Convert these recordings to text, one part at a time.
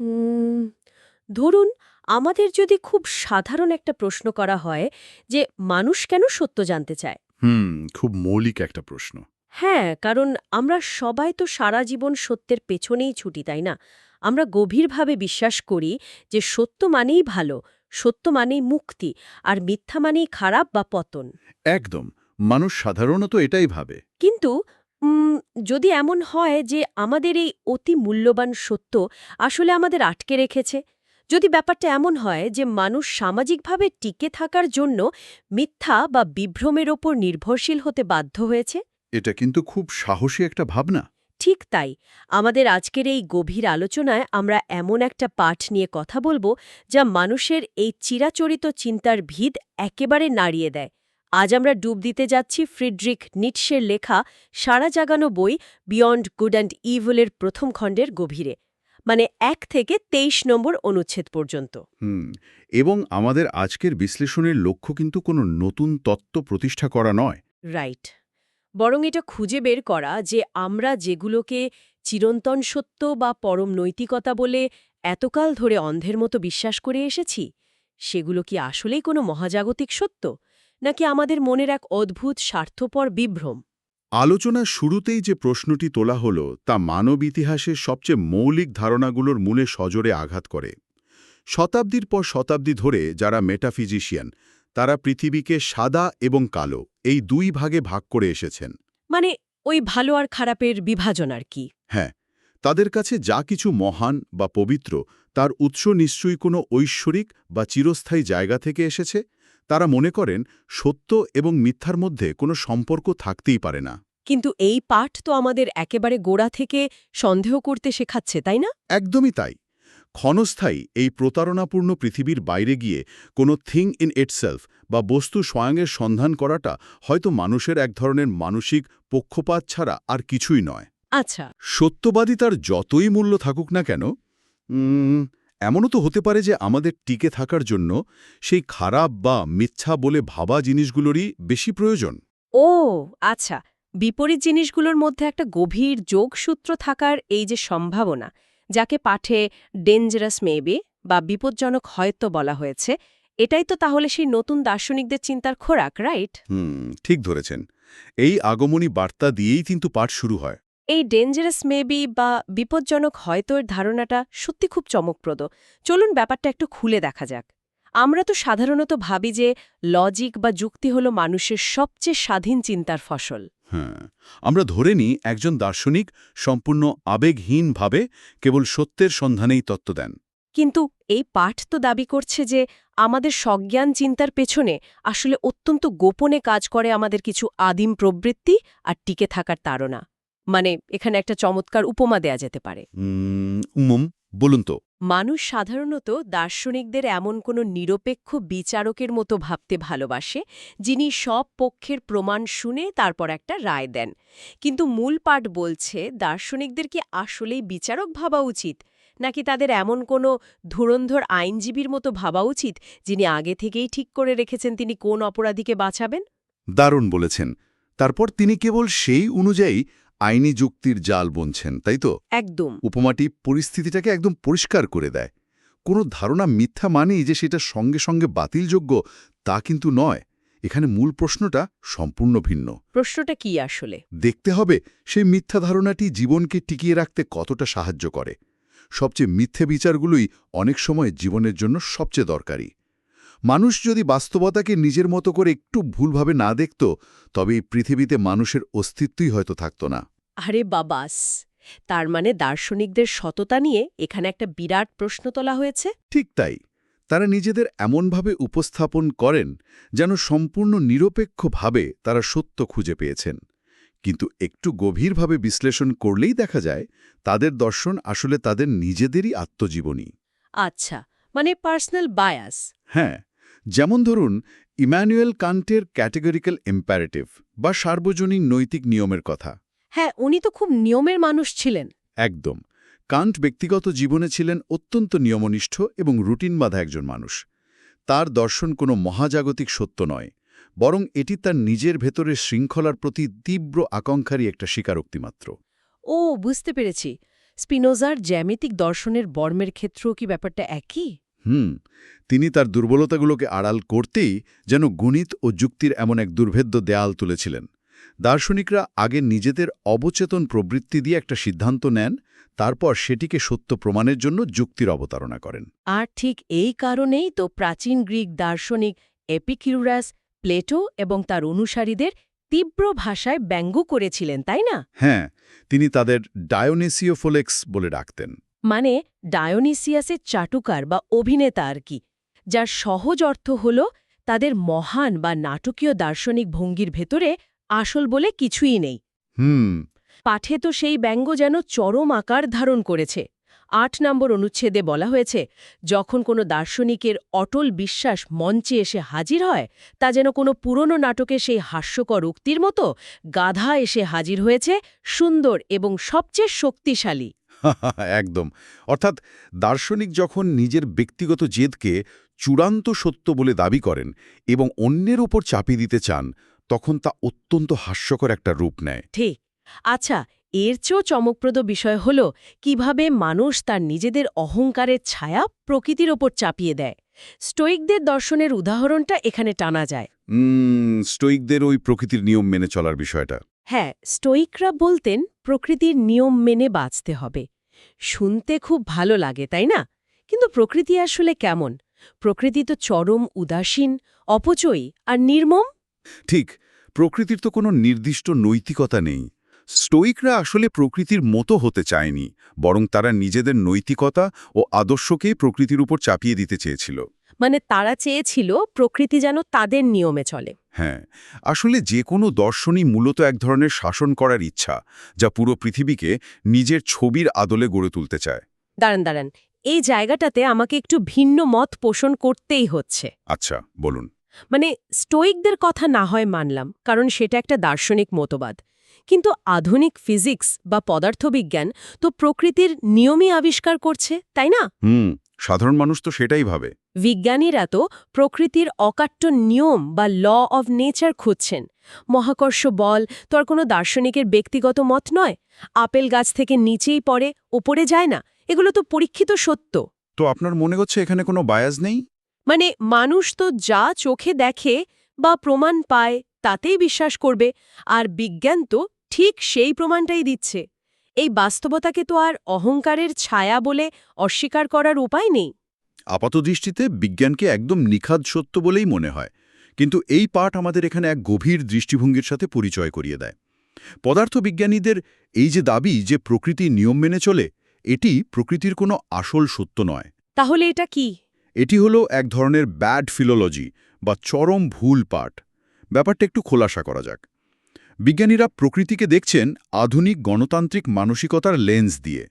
উম, ধরুন আমাদের যদি খুব সাধারণ একটা প্রশ্ন করা হয় যে মানুষ কেন সত্য জানতে চায়। খুব মৌলিক একটা প্রশ্ন। হ্যাঁ, কারণ আমরা সবাই তো সারা জীবন সত্যের পেছনেই ছুটি, তাই না? আমরা গভীরভাবে বিশ্বাস করি যে সত্য মানেই ভালো, সত্য মানেই মুক্তি, আর মিথ্যা মানেই খারাপ বা পতন। একদম। মানুষ সাধারণত এটাই ভাবে। কিন্তু উম, যদি এমন হয় যে আমাদের এই অতি মূল্যবান সত্য আসলে আমাদের আটকে রেখেছে, যদি ব্যাপারটা এমন হয় যে মানুষ সামাজিকভাবে টিকে থাকার জন্য মিথ্যা বা বিভ্রমের ওপর নির্ভরশীল হতে বাধ্য হয়েছে। এটা কিন্তু খুব সাহসী একটা ভাবনা। ঠিক তাই, আমাদের আজকের এই গভীর আলোচনায় আমরা এমন একটা পাঠ নিয়ে কথা বলবো যা মানুষের এই চিরাচরিত চিন্তার ভিত একেবারে নাড়িয়ে দেয়। আজ আমরা ডুব দিতে যাচ্ছি ফ্রিডরিখ নিটশের লেখা সারা জাগানো বই বিয়ন্ড গুড অ্যান্ড ইভিলের প্রথম খণ্ডের গভীরে, মানে ১ থেকে ২৩ নম্বর অনুচ্ছেদ পর্যন্ত। হুম এবং আমাদের আজকের বিশ্লেষণের লক্ষ্য কিন্তু কোনো নতুন তত্ত্ব প্রতিষ্ঠা করা নয়। রাইট। বরং এটা খুঁজে বের করা যে আমরা যেগুলোকে চিরন্তন সত্য বা পরম নৈতিকতা বলে এতকাল ধরে অন্ধের মতো বিশ্বাস করে এসেছি, সেগুলো কি আসলেই কোনো মহাজাগতিক সত্য, নাকি আমাদের মনের এক অদ্ভুত স্বার্থপর বিভ্রম। আলোচনার শুরুতেই যে প্রশ্নটি তোলা হলো তা মানব ইতিহাসের সবচেয়ে মৌলিক ধারণাগুলোর মূলে সজোরে আঘাত করে। শতাব্দীর পর শতাব্দী ধরে যারা মেটাফিজিশিয়ান, তারা পৃথিবীকে সাদা এবং কালো এই দুই ভাগে ভাগ করে এসেছেন। মানে ওই ভালো আর খারাপের বিভাজন আর কি। হ্যাঁ, তাদের কাছে যা কিছু মহান বা পবিত্র তার উৎস নিশ্চয়ই কোনো ঐশ্বরিক বা চিরস্থায়ী জায়গা থেকে এসেছে। তারা মনে করেন সত্য এবং মিথ্যার মধ্যে কোনো সম্পর্ক থাকতেই পারে না। কিন্তু এই পাঠ তো আমাদের একেবারে গোড়া থেকে সন্দেহ করতে শেখাচ্ছে, তাই না? একদমই তাই। ক্ষণস্থায়ী এই প্রতারণাপূর্ণ পৃথিবীর বাইরে গিয়ে কোনো থিং ইন ইটসেলফ বা বস্তু স্বয়ংয়ের সন্ধান করাটা হয়তো মানুষের এক ধরনের মানসিক পক্ষপাত ছাড়া আর কিছুই নয়। আচ্ছা। সত্যবাদী তার যতই মূল্য থাকুক না কেন, এমনও তো হতে পারে যে আমাদের টিকে থাকার জন্য সেই খারাপ বা মিথ্যা বলে ভাবা জিনিসগুলোরই বেশি প্রয়োজন। ও আচ্ছা, বিপরীত জিনিসগুলোর মধ্যে একটা গভীর যোগসূত্র থাকার এই যে সম্ভাবনা, যাকে পাঠে ডেঞ্জারাস মেবি বা বিপজ্জনক হয়তো বলা হয়েছে, এটাই তো তাহলে সেই নতুন দার্শনিকদের চিন্তার খোরাক, রাইট? ঠিক ধরেছেন। এই আগমনী বার্তা দিয়েই কিন্তু পাঠ শুরু হয়। এই ডেঞ্জারাস মেবি বা বিপজ্জনক হয়তোর ধারণাটা সত্যি খুব চমকপ্রদ। চলুন ব্যাপারটা একটু খুলে দেখা যাক। আমরা তো সাধারণত ভাবি যে লজিক বা যুক্তি হলো মানুষের সবচেয়ে স্বাধীন চিন্তার ফসল। হ্যাঁ, আমরা ধরে নিই একজন দার্শনিক সম্পূর্ণ আবেগহীনভাবে কেবল সত্যের সন্ধানেই তত্ত্ব দেন। কিন্তু এই পাঠ তো দাবি করছে যে আমাদের সজ্ঞান চিন্তার পেছনে আসলে অত্যন্ত গোপনে কাজ করে আমাদের কিছু আদিম প্রবৃত্তি আর টিকে থাকার তাড়না। মানে এখানে একটা চমৎকার উপমা দেয়া যেতে পারে। বলুন তো। মানুষ সাধারণত দার্শনিকদের এমন কোনো নিরপেক্ষ বিচারকের মতো ভাবতে ভালোবাসে, যিনি সব পক্ষের প্রমাণ শুনে তারপর একটা রায় দেন। কিন্তু মূল পাঠ বলছে দার্শনিকদের কি আসলেই বিচারক ভাবা উচিত, নাকি তাদের এমন কোনো ধুরন্ধর আইনজীবীর মতো ভাবা উচিত, যিনি আগে থেকেই ঠিক করে রেখেছেন তিনি কোন অপরাধীকে বাঁচাবেন। দারুণ বলেছেন। তারপর তিনি কেবল সেই অনুযায়ী আইনি যুক্তির জাল বুনছেন, তাই তো? একদম। উপমাটি পরিস্থিতিটাকে একদম পরিষ্কার করে দেয়। কোনো ধারণা মিথ্যা মানেই যে সেটা সঙ্গে সঙ্গে বাতিলযোগ্য তা কিন্তু নয়। এখানে মূল প্রশ্নটা সম্পূর্ণ ভিন্ন। প্রশ্নটা কি আসলে? দেখতে হবে সেই মিথ্যা ধারণাটি জীবনকে টিকিয়ে রাখতে কতটা সাহায্য করে। সবচেয়ে মিথ্যে বিচারগুলোই অনেক সময় জীবনের জন্য সবচেয়ে দরকারি। মানুষ যদি বাস্তবতাকে নিজের মতো করে একটু ভুলভাবে না দেখত, তবে এই পৃথিবীতে মানুষের অস্তিত্বই হয়তো থাকত না। আরে বাবাস! তার মানে দার্শনিকদের সততা নিয়ে এখানে একটা বিরাট প্রশ্ন তোলা হয়েছে। ঠিক তাই। তারা নিজেদের এমনভাবে উপস্থাপন করেন যেন সম্পূর্ণ নিরপেক্ষভাবে তারা সত্য খুঁজে পেয়েছেন। কিন্তু একটু গভীরভাবে বিশ্লেষণ করলেই দেখা যায় তাদের দর্শন আসলে তাদের নিজেদেরই আত্মজীবনী। আচ্ছা, মানে পার্সোনাল বায়াস। হ্যাঁ, যেমন ধরুন ইম্যানুয়েল কান্টের ক্যাটেগরিক্যাল ইম্প্যারেটিভ বা সার্বজনীন নৈতিক নিয়মের কথা। হ্যাঁ, উনি তো খুব নিয়মের মানুষ ছিলেন। একদম। কান্ট ব্যক্তিগত জীবনে ছিলেন অত্যন্ত নিয়মনিষ্ঠ এবং রুটিন বাঁধা একজন মানুষ। তার দর্শন কোনো মহাজাগতিক সত্য নয়, বরং এটি তার নিজের ভেতরের শৃঙ্খলার প্রতি তীব্র আকাঙ্ক্ষারই একটা স্বীকারোক্তি মাত্র। ও, বুঝতে পেরেছি। স্পিনোজার জ্যামিতিক দর্শনের বর্মের ক্ষেত্রেও কি ব্যাপারটা একই? তিনি তার দুর্বলতাগুলোকে আড়াল করতেই যেন গণিত ও যুক্তির এমন এক দুর্ভেদ্য দেয়াল তুলেছিলেন। দার্শনিকরা আগে নিজেদের অবচেতন প্রবৃত্তি দিয়ে একটা সিদ্ধান্ত নেন, তারপর সেটিকে সত্য প্রমাণের জন্য যুক্তির অবতারণা করেন। আর ঠিক এই কারণেই তো প্রাচীন গ্রিক দার্শনিক এপিকিউরাস, প্লেটো এবং তার অনুসারীদের তীব্র ভাষায় ব্যঙ্গ করেছিলেন, তাই না? হ্যাঁ, তিনি তাদের ডায়োনিসিওফোলেক্স বলে ডাকতেন। মানে ডায়োনিসিয়াসের চাটুকার বা অভিনেতা আর কি, যার সহজ অর্থ হল তাদের মহান বা নাটকীয় দার্শনিক ভঙ্গির ভেতরে আসল বলে কিছুই নেই। হুম পাঠে তো সেই ব্যঙ্গ যেন চরম আকার ধারণ করেছে। ৮ নম্বর অনুচ্ছেদে বলা হয়েছে, যখন কোনো দার্শনিকের অটল বিশ্বাস মঞ্চে এসে হাজির হয়, তা যেন কোনো পুরনো নাটকে সেই হাস্যকর উক্তির মতো গাধা এসে হাজির হয়েছে, সুন্দর এবং সবচেয়ে শক্তিশালী। একদম। অর্থাৎ দার্শনিক যখন নিজের ব্যক্তিগত জেদকে চূড়ান্ত সত্য বলে দাবি করেন এবং অন্যের ওপর চাপিয়ে দিতে চান, তখন তা অত্যন্ত হাস্যকর একটা রূপ নেয়। ঠিক। আচ্ছা, এর চেয়েও চমকপ্রদ বিষয় হল কিভাবে মানুষ তার নিজেদের অহংকারের ছায়া প্রকৃতির ওপর চাপিয়ে দেয়। স্টোইকদের দর্শনের উদাহরণটা এখানে টানা যায়। স্টোইকদের ওই প্রকৃতির নিয়ম মেনে চলার বিষয়টা। হ্যাঁ, স্টোইকরা বলতেন প্রকৃতির নিয়ম মেনে বাঁচতে হবে। শুনতে খুব ভালো লাগে, তাই না? কিন্তু প্রকৃতি আসলে কেমন? প্রকৃতি তো চরম উদাসীন, অপচয়ী আর নির্মম। ঠিক, প্রকৃতির তো কোনো নির্দিষ্ট নৈতিকতা নেই। স্টোইকরা আসলে প্রকৃতির মতো হতে চায়নি, বরং তারা নিজেদের নৈতিকতা ও আদর্শকেই প্রকৃতির উপর চাপিয়ে দিতে চেয়েছিল। মানে তারা চেয়েছিল প্রকৃতি যেন তাদের নিয়মে চলে। হ্যাঁ, আসলে যে কোনো দর্শনই মূলত এক ধরনের শাসন করার ইচ্ছা, যা পুরো পৃথিবীকে নিজের ছবির আদলে গড়ে তুলতে চায়। দাঁড়ান, এই জায়গাটাতে আমাকে একটু ভিন্ন মত পোষণ করতেই হচ্ছে। আচ্ছা, বলুন। মানে স্টোইকদের কথা না হয় মানলাম, কারণ সেটা একটা দার্শনিক মতবাদ। কিন্তু আধুনিক ফিজিক্স বা পদার্থবিজ্ঞান তো প্রকৃতির নিয়মই আবিষ্কার করছে, তাই না? সাধারণ মানুষ তো সেটাই ভাবে। বিজ্ঞানীরা তো প্রকৃতির অকাট্য নিয়ম বা ল অব নেচার খুঁজছেন। মহাকর্ষ বল তো আর কোনো দার্শনিকের ব্যক্তিগত মত নয়। আপেল গাছ থেকে নিচেই পড়ে, ওপরে যায় না। এগুলো তো পরীক্ষিত সত্য। তো আপনার মনে হচ্ছে এখানে কোনো বায়াস নেই? মানে মানুষ তো যা চোখে দেখে বা প্রমাণ পায় তাতেই বিশ্বাস করবে, আর বিজ্ঞান তো ঠিক সেই প্রমাণটাই দিচ্ছে। এই বাস্তবতাকে তো আর অহংকারের ছায়া বলে অস্বীকার করার উপায় নেই। আপাতদৃষ্টিতে বিজ্ঞানকে একদম নিখাদ সত্য বলেই মনে হয়, কিন্তু এই পাঠ আমাদের এখানে এক গভীর দৃষ্টিভঙ্গির সাথে পরিচয় করিয়ে দেয়। পদার্থবিজ্ঞানীদের এই যে দাবি যে প্রকৃতি নিয়ম মেনে চলে, এটি প্রকৃতির কোনো আসল সত্য নয়। তাহলে এটা কি? এটি হলো এক ধরনের ব্যাড ফিলোলজি বা চরম ভুল পাঠ। ব্যাপারটা একটু খোলাসা করা যাক। বিজ্ঞানীরা প্রকৃতিকে দেখছেন আধুনিক গণতান্ত্রিক মানসিকতার লেন্স দিয়ে।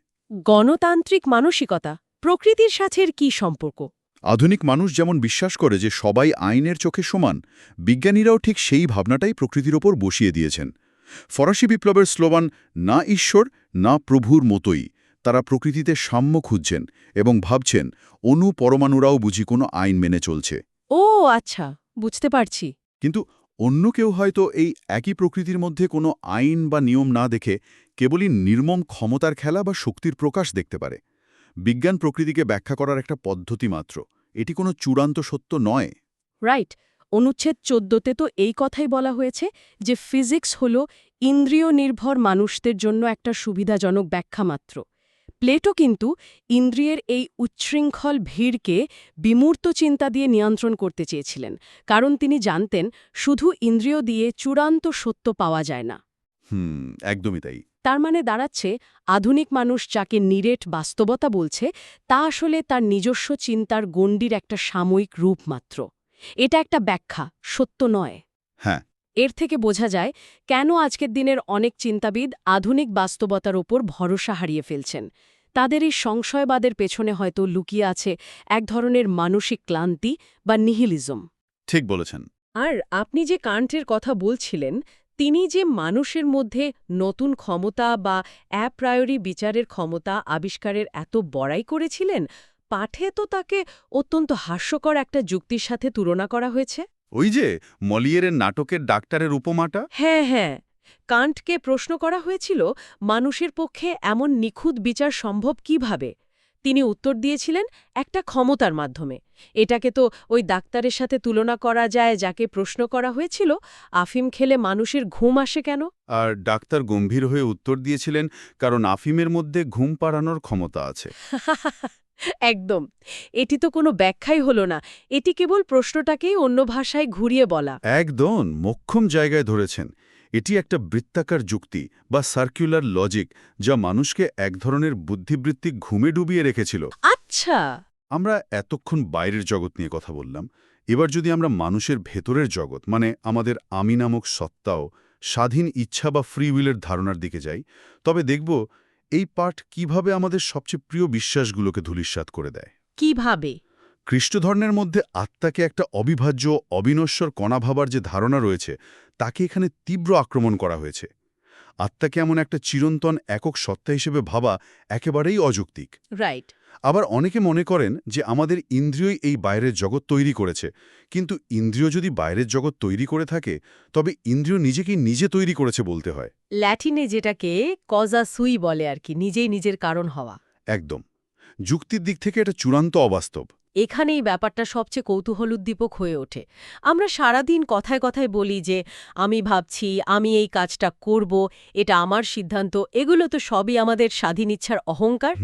গণতান্ত্রিক মানসিকতা প্রকৃতির সাথে এর কি সম্পর্ক? আধুনিক মানুষ যেমন বিশ্বাস করে যে সবাই আইনের চোখে সমান, বিজ্ঞানীরাও ঠিক সেই ভাবনাটাই প্রকৃতির ওপর বসিয়ে দিয়েছেন। ফরাসি বিপ্লবের স্লোগান না ঈশ্বর না প্রভুর মতোই, তারা প্রকৃতিতে সাম্য খুঁজছেন এবং ভাবছেন অণু পরমাণুরাও বুঝি কোনো আইন মেনে চলছে। ও আচ্ছা, বুঝতে পারছি। কিন্তু অন্য কেউ হয়তো এই একই প্রকৃতির মধ্যে কোনো আইন বা নিয়ম না দেখে কেবলই নির্মম ক্ষমতার খেলা বা শক্তির প্রকাশ দেখতে পারে। বিজ্ঞান প্রকৃতিকে ব্যাখ্যা করার একটা পদ্ধতি মাত্র, এটি কোনো চূড়ান্ত সত্য নয়। রাইট। অনুচ্ছেদ ১৪তে তো এই কথাই বলা হয়েছে যে ফিজিক্স হল ইন্দ্রিয় নির্ভর মানুষদের জন্য একটা সুবিধাজনক ব্যাখ্যা মাত্র। প্লেটো কিন্তু ইন্দ্রিয়ের এই উচ্ছৃঙ্খল ভিড়কে বিমূর্ত চিন্তা দিয়ে নিয়ন্ত্রণ করতে চেয়েছিলেন, কারণ তিনি জানতেন শুধু ইন্দ্রিয় দিয়ে চূড়ান্ত সত্য পাওয়া যায় না। একদমই তাই। তার মানে দাঁড়াচ্ছে আধুনিক মানুষ যাকে নিরেট বাস্তবতা বলছে তা আসলে তার নিজস্ব চিন্তার গণ্ডির একটা সাময়িক রূপ মাত্র। এটা একটা ব্যাখ্যা, সত্য নয়। হ্যাঁ। এর থেকে বোঝা যায় কেন আজকের দিনের অনেক চিন্তাবিদ আধুনিক বাস্তবতার ওপর ভরসা হারিয়ে ফেলছেন। তাদের এই সংশয়বাদের পেছনে হয়তো লুকিয়ে আছে এক ধরনের মানসিক ক্লান্তি বা নিহিলিজম। ঠিক বলেছেন। আর আপনি যে কান্টের কথা বলছিলেন, তিনি যে মানুষের মধ্যে নতুন ক্ষমতা বা অ্যাপ্রায়োরি বিচারের ক্ষমতা আবিষ্কারের এত বড়াই করেছিলেন, পাঠে তো তাকে অত্যন্ত হাস্যকর একটা যুক্তির সাথে তুলনা করা হয়েছে। ওই যে মলিয়েরের নাটকের ডাক্তারের উপমাটা। হ্যাঁ, কান্টকে প্রশ্ন করা হয়েছিল মানুষের পক্ষে এমন নিখুঁত বিচার সম্ভব কিভাবে। তিনি উত্তর দিয়েছিলেন একটা ক্ষমতার মাধ্যমে। এটাকে তো ওই ডাক্তারের সাথে তুলনা করা যায় যাকে প্রশ্ন করা হয়েছিল আফিম খেলে মানুষের ঘুম আসে কেন। আর ডাক্তার গম্ভীর হয়ে উত্তর দিয়েছিলেন, কারণ আফিমের মধ্যে ঘুম পাড়ানোর ক্ষমতা আছে। একদম। এটি তো কোনো ব্যাখ্যাই হলো না, এটি কেবল প্রশ্নটাকেই অন্য ভাষায় ঘুরিয়ে বলা। একদম মোক্ষম জায়গায় ধরেছেন। এটি একটা বৃত্তাকার যুক্তি বা সার্কুলার লজিক, যা মানুষকে এক ধরনের বুদ্ধিবৃত্তিক ঘুমে ডুবিয়ে রেখেছিল। আচ্ছা। আমরা এতক্ষণ বাইরের জগৎ নিয়ে কথা বললাম। এবার যদি আমরা মানুষের ভেতরের জগৎ, মানে আমাদের আমি নামক সত্তাও, স্বাধীন ইচ্ছা বা ফ্রি উইলের ধারণার দিকে যাই, তবে দেখব এই পাঠ কিভাবে আমাদের সবচেয়ে প্রিয় বিশ্বাসগুলোকে ধূলিসাৎ করে দেয়। কিভাবে? খ্রিস্টধর্মের মধ্যে আত্মাকে একটা অবিভাজ্য, অবিনশ্বর কণা ভাবার যে ধারণা রয়েছে, তাকে এখানে তীব্র আক্রমণ করা হয়েছে। আত্মাকে এমন একটা চিরন্তন একক সত্তা হিসেবে ভাবা একেবারেই অযৌক্তিক। রাইট। আবার অনেকে মনে করেন যে আমাদের ইন্দ্রিয়ই এই বাইরের জগৎ তৈরি করেছে, কিন্তু ইন্দ্রিয় যদি বাইরের জগৎ তৈরি করে থাকে, তবে ইন্দ্রিয় নিজেকেই নিজে তৈরি করেছে বলতে হয়। ল্যাটিনে যেটাকে কজা সুই বলে আর কি, নিজেই নিজের কারণ হওয়া। একদম। যুক্তির দিক থেকে এটা চূড়ান্ত অবাস্তব। এখানেই ব্যাপারটা সবচেয়ে কৌতূহলোদ্দীপক হয়ে ওঠে। আমরা সারাদিন কথায় কথায় বলি যে আমি ভাবছি, আমি এই কাজটা করব, এটা আমার সিদ্ধান্ত। এগুলো তো সবই আমাদের স্বাধীন ইচ্ছার অহংকার।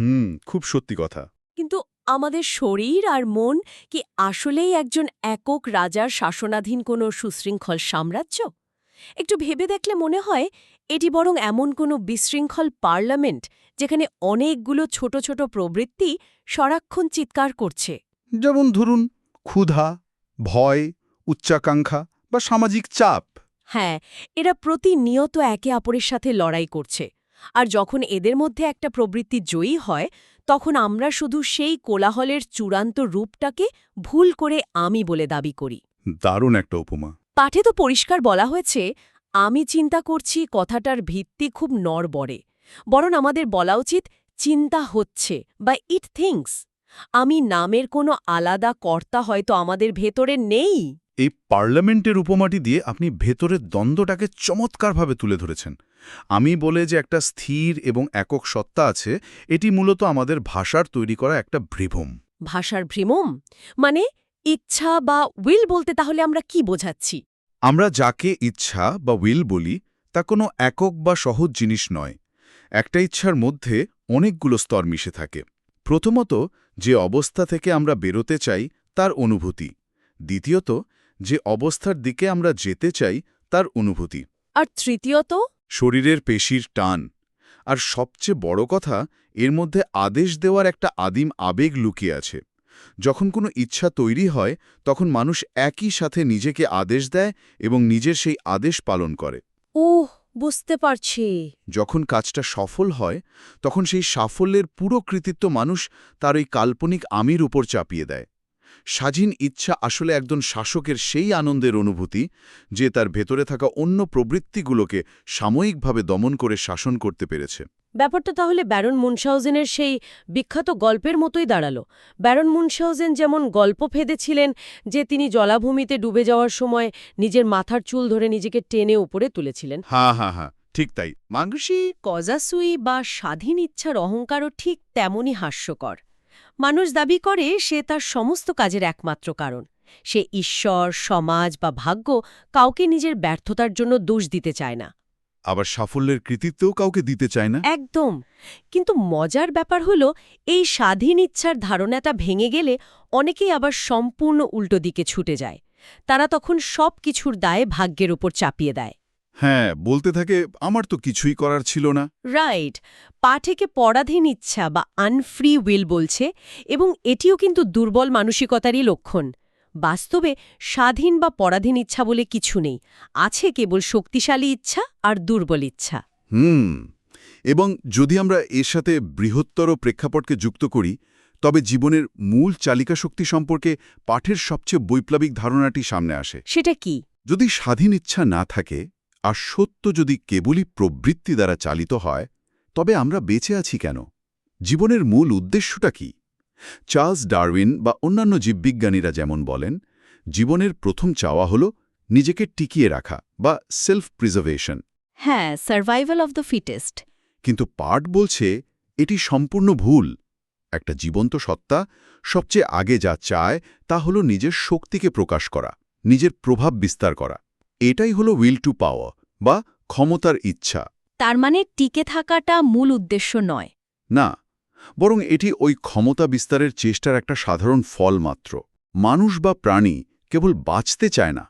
খুব সত্যি কথা। কিন্তু আমাদের শরীর আর মন কি আসলেই একজন একক রাজার শাসনাধীন কোনো সুশৃঙ্খল সাম্রাজ্য? একটু ভেবে দেখলে মনে হয় এটি বরং এমন কোনো বিশৃঙ্খল পার্লামেন্ট, যেখানে অনেকগুলো ছোট ছোট প্রবৃত্তি সারাক্ষণ চিৎকার করছে। যেমন ধরুন ক্ষুধা, ভয়, উচ্চাকাঙ্ক্ষা বা সামাজিক চাপ। হ্যাঁ, এরা প্রতিনিয়ত একে অপরের সাথে লড়াই করছে। আর যখন এদের মধ্যে একটা প্রবৃত্তি জয়ী হয়, তখন আমরা শুধু সেই কোলাহলের চূড়ান্ত রূপটাকে ভুল করে আমি বলে দাবি করি। দারুণ একটা উপমা। পাঠে তো পরিষ্কার বলা হয়েছে, আমি চিন্তা করছি কথাটার ভিত্তি খুব নড়বড়ে। বরং আমাদের বলা উচিত চিন্তা হচ্ছে বা ইট থিংস। আমি নামের কোনো আলাদা কর্তা হয়তো আমাদের ভেতরে নেই। এই পার্লামেন্টের উপমাটি দিয়ে আপনি ভেতরের দ্বন্দ্বটাকে চমৎকারভাবে তুলে ধরেছেন। আমি বলে যে একটা স্থির এবং একক সত্তা আছে, এটি মূলত আমাদের ভাষার তৈরি করা একটা ভ্রম। ভাষার ভ্রমম মানে ইচ্ছা বা উইল বলতে তাহলে আমরা কি বোঝাচ্ছি? আমরা যাকে ইচ্ছা বা উইল বলি, তা কোনো একক বা সহজ জিনিস নয়। একটা ইচ্ছার মধ্যে অনেকগুলো স্তর মিশে থাকে। প্রথমত, যে অবস্থা থেকে আমরা বেরোতে চাই তার অনুভূতি। দ্বিতীয়ত, যে অবস্থার দিকে আমরা যেতে চাই তার অনুভূতি। আর তৃতীয়ত, শরীরের পেশির টান। আর সবচেয়ে বড় কথা, এর মধ্যে আদেশ দেওয়ার একটা আদিম আবেগ লুকিয়ে আছে। যখন কোনো ইচ্ছা তৈরি হয়, তখন মানুষ একই সাথে নিজেকে আদেশ দেয় এবং নিজের সেই আদেশ পালন করে। ওহ, বুঝতে পারছি। যখন কাজটা সফল হয়, তখন সেই সাফল্যের পুরো কৃতিত্ব মানুষ তার ওই কাল্পনিক আমির উপর চাপিয়ে দেয়। স্বাধীন ইচ্ছা আসলে একজন শাসকের সেই আনন্দের অনুভূতি, যে তার ভেতরে থাকা অন্য প্রবৃত্তিগুলোকে সাময়িকভাবে দমন করে শাসন করতে পেরেছে। ব্যাপারটা তাহলে ব্যারন মুনশাউজেনের সেই বিখ্যাত গল্পের মতোই দাঁড়ালো। ব্যারন মুনশাউজেন যেমন গল্প ফেঁদেছিলেন যে তিনি জলাভূমিতে ডুবে যাওয়ার সময় নিজের মাথার চুল ধরে নিজেকে টেনে উপরে তুলেছিলেন। হ্যাঁ, ঠিক তাই। মাংসী কজাসুই বা স্বাধীন ইচ্ছার অহংকারও ঠিক তেমনই হাস্যকর। মানুষ দাবি করে সে তার সমস্ত কাজের একমাত্র কারণ। সে ঈশ্বর, সমাজ বা ভাগ্য কাউকে নিজের ব্যর্থতার জন্য দোষ দিতে চায় না। আবার সাফল্যের কৃতিত্বও কাউকে দিতে চায় না। একদম। কিন্তু মজার ব্যাপার হলো, এই স্বাধীন ইচ্ছার ধারণাটা ভেঙে গেলে অনেকেই আবার সম্পূর্ণ উল্টো দিকে ছুটে যায়। তারা তখন সব কিছুর দায় ভাগ্যের উপর চাপিয়ে দেয়। হ্যাঁ, বলতে থাকে আমার তো কিছুই করার ছিল না। রাইট। পাঠেকে পরাধীন ইচ্ছা বা আনফ্রি উইল বলছে, এবং এটিও কিন্তু দুর্বল মানসিকতারই লক্ষণ। বাস্তবে স্বাধীন বা পরাধীন ইচ্ছা বলে কিছু নেই, আছে কেবল শক্তিশালী ইচ্ছা আর দুর্বল ইচ্ছা। এবং যদি আমরা এর সাথে বৃহত্তর প্রেক্ষাপটকে যুক্ত করি, তবে জীবনের মূল চালিকা শক্তি সম্পর্কে পাঠের সবচেয়ে বৈপ্লবিক ধারণাটি সামনে আসে। সেটা কি? যদি স্বাধীন ইচ্ছা না থাকে, আর সত্য যদি কেবলই প্রবৃত্তি দ্বারা চালিত হয়, তবে আমরা বেঁচে আছি কেন? জীবনের মূল উদ্দেশ্যটা কি? চার্লস ডারউইন বা অন্যান্য জীববিজ্ঞানীরা যেমন বলেন, জীবনের প্রথম চাওয়া হল নিজেকে টিকিয়ে রাখা বা সেলফ প্রিজার্ভেশন। হ্যাঁ, সার্ভাইভাল অফ দ্য ফিটেস্ট। কিন্তু পাঠ বলছে এটি সম্পূর্ণ ভুল। একটা জীবন্ত সত্তা সবচেয়ে আগে যা চায় তা হলো নিজের শক্তিকে প্রকাশ করা, নিজের প্রভাব বিস্তার করা। এটাই হলো উইল টু পাওয়ার বা ক্ষমতার ইচ্ছা। তার মানে টিকে থাকাটা মূল উদ্দেশ্য নয়। না, বরং এটি ওই ক্ষমতা বিস্তারের চেষ্টার একটা সাধারণ ফল মাত্র। মানুষ বা প্রাণী কেবল বাঁচতে চায় না,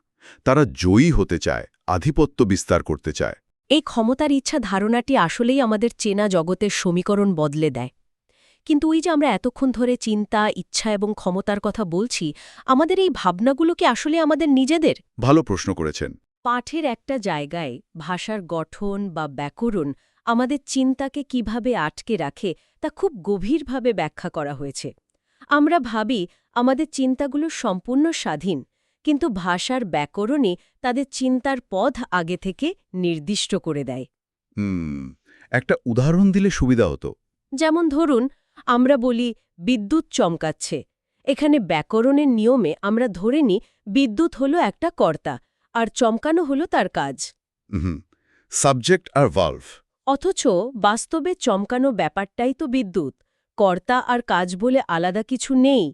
তারা জয়ী হতে চায়, আধিপত্য বিস্তার করতে চায়। এই ক্ষমতার ইচ্ছা ধারণাটি আসলেই আমাদের চেনা জগতের সমীকরণ বদলে দেয়। কিন্তু ওই যে আমরা এতক্ষণ ধরে চিন্তা, ইচ্ছা এবং ক্ষমতার কথা বলছি, আমাদের এই ভাবনাগুলো কি আসলে আমাদের নিজেদের? ভালো প্রশ্ন করেছেন। পাঠের একটা জায়গায় ভাষার গঠন বা ব্যাকরণ আমাদের চিন্তাকে কিভাবে আটকে রাখে তা খুব গভীরভাবে ব্যাখ্যা করা হয়েছে। আমরা ভাবি আমাদের চিন্তাগুলো সম্পূর্ণ স্বাধীন, কিন্তু ভাষার ব্যাকরণে তাদের চিন্তার পথ আগে থেকে নির্দিষ্ট করে দেয়। একটা উদাহরণ দিলে সুবিধা হতো। যেমন ধরুন, আমরা বলি বিদ্যুৎ চমকাচ্ছে। এখানে ব্যাকরণের নিয়মে আমরা ধরে নিই বিদ্যুৎ হলো একটা কর্তা, আর চমকানো হলো তার কাজ। সাবজেক্ট আর ভালভ। অথচ বাস্তবে চমকানো ব্যাপারটাই তো বিদ্যুৎ। কর্তা আর কাজ বলে আলাদা কিছু নেই।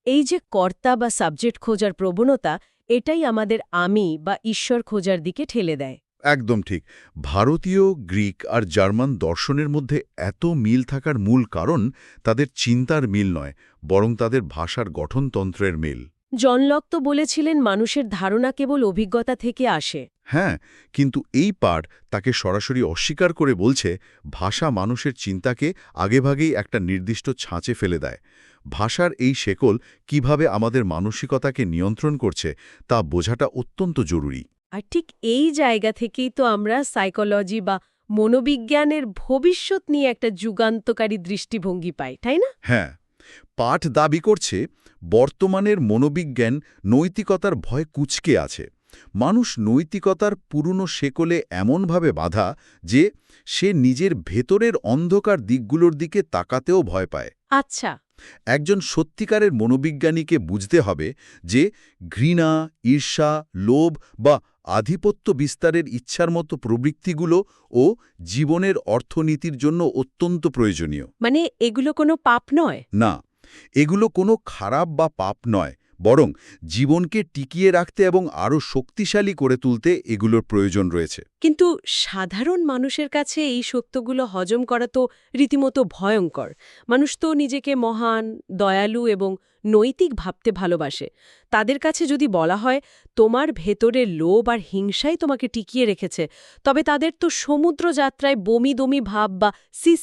এই যে কর্তা বা সাবজেক্ট খোঁজার প্রবণতা, এটাই আমাদের আমি বা ঈশ্বর খোঁজার দিকে ঠেলে দেয়। একদম ঠিক। ভারতীয়, গ্রিক আর জার্মান দর্শনের মধ্যে এত মিল থাকার মূল কারণ তাদের চিন্তার মিল নয়, বরং তাদের ভাষার গঠনতন্ত্রের মিল। জন লক তো বলেছিলেন মানুষের ধারণা কেবল অভিজ্ঞতা থেকে আসে। হ্যাঁ, কিন্তু এই পাঠ তাকে সরাসরি অস্বীকার করে বলছে ভাষা মানুষের চিন্তাকে আগেভাগেই একটা নির্দিষ্ট ছাঁচে ফেলে দেয়। ভাষার এই শেকল কিভাবে আমাদের মানসিকতাকে নিয়ন্ত্রণ করছে তা বোঝাটা অত্যন্ত জরুরি। আর ঠিক এই জায়গা থেকেই তো আমরা সাইকোলজি বা মনোবিজ্ঞানের ভবিষ্যৎ নিয়ে একটা যুগান্তকারী দৃষ্টিভঙ্গি পাই, তাই না? হ্যাঁ, পাঠ দাবি করছে বর্তমানের মনোবিজ্ঞান নৈতিকতার ভয় কুঁচকে আছে। মানুষ নৈতিকতার পুরনো শেকলে এমনভাবে বাঁধা যে সে নিজের ভেতরের অন্ধকার দিকগুলোর দিকে তাকাতেও ভয় পায়। আচ্ছা। একজন সত্যিকারের মনোবিজ্ঞানীকে বুঝতে হবে যে ঘৃণা, ঈর্ষা, লোভ বা আধিপত্য বিস্তারের ইচ্ছার মতো প্রবৃত্তিগুলো ও জীবনের অর্থনীতির জন্য অত্যন্ত প্রয়োজনীয়। মানে এগুলো কোনো পাপ নয়? না, এগুলো কোনো খারাপ বা পাপ নয়, বরং জীবনকে টিকিয়ে রাখতে এবং আরও শক্তিশালী করে তুলতে এগুলোর প্রয়োজন রয়েছে। কিন্তু সাধারণ মানুষের কাছে এই সত্যগুলো হজম করা তো রীতিমতো ভয়ঙ্কর। মানুষ তো নিজেকে মহান, দয়ালু এবং নৈতিক ভাবতে ভালোবাসে। তাদের কাছে যদি বলা হয় তোমার ভেতরের লোভ আর হিংসাই তোমাকে টিকিয়ে রেখেছে, তবে তাদের তো সমুদ্র যাত্রায় বমি দমি ভাব বা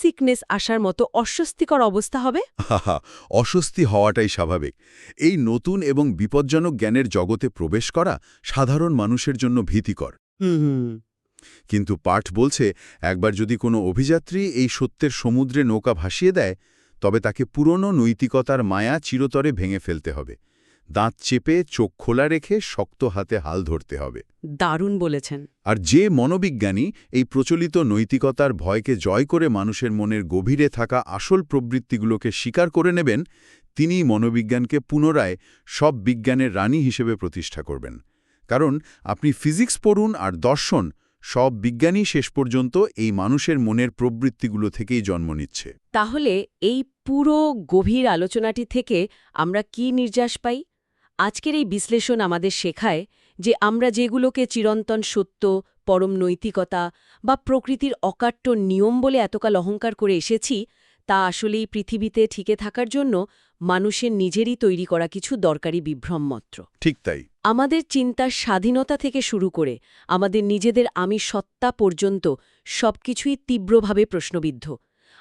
সিকনেস আসার মতো অস্বস্তিকর অবস্থা হবে। হাহা, অস্বস্তি হওয়াটাই স্বাভাবিক। এই নতুন এবং বিপজ্জনক জ্ঞানের জগতে প্রবেশ করা সাধারণ মানুষের জন্য ভীতিকর। কিন্তু পাঠ বলছে একবার যদি কোনো অভিযাত্রী এই সত্যের সমুদ্রে নৌকা ভাসিয়ে দেয়, তবে তাকে পুরনো নৈতিকতার মায়া চিরতরে ভেঙে ফেলতে হবে। দাঁত চেপে চোখ খোলা রেখে শক্ত হাতে হাল ধরতে হবে। দারুণ বলেছেন। আর যে মনোবিজ্ঞানী এই প্রচলিত নৈতিকতার ভয়কে জয় করে মানুষের মনের গভীরে থাকা আসল প্রবৃত্তিগুলোকে স্বীকার করে নেবেন, তিনিই মনোবিজ্ঞানকে পুনরায় সব বিজ্ঞানের রানী হিসেবে প্রতিষ্ঠা করবেন। কারণ আপনি ফিজিক্স পড়ুন আর দর্শন, সব বিজ্ঞানী শেষ পর্যন্ত এই মানুষের মনের প্রবৃত্তিগুলো থেকেই জন্ম নিচ্ছে। তাহলে এই পুরো গভীর আলোচনাটি থেকে আমরা কি নির্যাস পাই? আজকের এই বিশ্লেষণ আমাদের শেখায় যে আমরা যেগুলোকে চিরন্তন সত্য, পরম নৈতিকতা বা প্রকৃতির অকাট্য নিয়ম বলে এতকাল অহংকার করে এসেছি, তা আসলেই পৃথিবীতে টিকে থাকার জন্য মানুষের নিজেরই তৈরি করা কিছু দরকারি বিভ্রম মাত্র। ঠিক তাই। আমাদের চিন্তার স্বাধীনতা থেকে শুরু করে আমাদের নিজেদের আমি সত্তা পর্যন্ত সবকিছুই তীব্রভাবে প্রশ্নবিদ্ধ।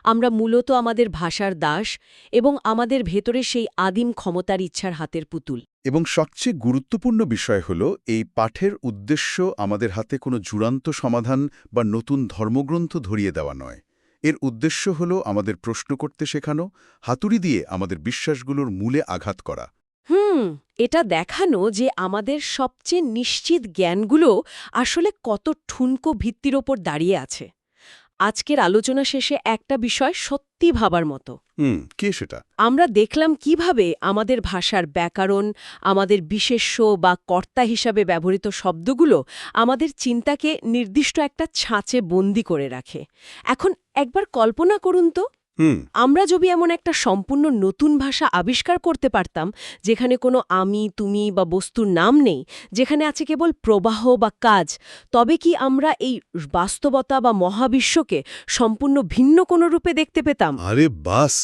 আমরা মূলত আমাদের ভাষার দাস এবং আমাদের ভেতরে সেই আদিম ক্ষমতার ইচ্ছার হাতের পুতুল। এবং সবচেয়ে গুরুত্বপূর্ণ বিষয় হল এই পাঠের উদ্দেশ্য আমাদের হাতে কোনো চূড়ান্ত সমাধান বা নতুন ধর্মগ্রন্থ ধরিয়ে দেওয়া নয়। এর উদ্দেশ্য হল আমাদের প্রশ্ন করতে শেখানো, হাতুড়ি দিয়ে আমাদের বিশ্বাসগুলোর মূলে আঘাত করা। এটা দেখানো যে আমাদের সবচেয়ে নিশ্চিত জ্ঞানগুলো আসলে কত ঠুনকো ভিত্তির ওপর দাঁড়িয়ে আছে। আজকের আলোচনা শেষে একটা বিষয় সত্যি ভাবার মতো। কে সেটা? আমরা দেখলাম কিভাবে আমাদের ভাষার ব্যাকরণ, আমাদের বিশেষ্য বা কর্তা হিসাবে ব্যবহৃত শব্দগুলো আমাদের চিন্তাকে নির্দিষ্ট একটা ছাঁচে বন্দি করে রাখে। এখন একবার কল্পনা করুন তো, আমরা যদি এমন একটা সম্পূর্ণ নতুন ভাষা আবিষ্কার করতে পারতাম, যেখানে কোনো আমি, তুমি বা বস্তুর নাম নেই, যেখানে আছে কেবল প্রবাহ বা কাজ, তবে কি আমরা এই বাস্তবতা বা মহাবিশ্বকে সম্পূর্ণ ভিন্ন কোনো রূপে দেখতে পেতাম? আরে বাস,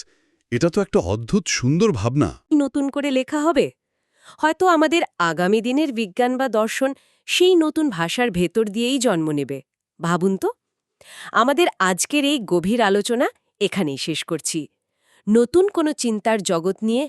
এটা তো একটা অদ্ভুত সুন্দর ভাবনা। নতুন করে লেখা হবে। হয়তো আমাদের আগামী দিনের বিজ্ঞান বা দর্শন সেই নতুন ভাষার ভেতর দিয়েই জন্ম নেবে। ভাবুন তো। আমাদের আজকের এই গভীর আলোচনা এখানেই শেষ করছি। নতুন কোনো চিন্তার জগৎ নিয়ে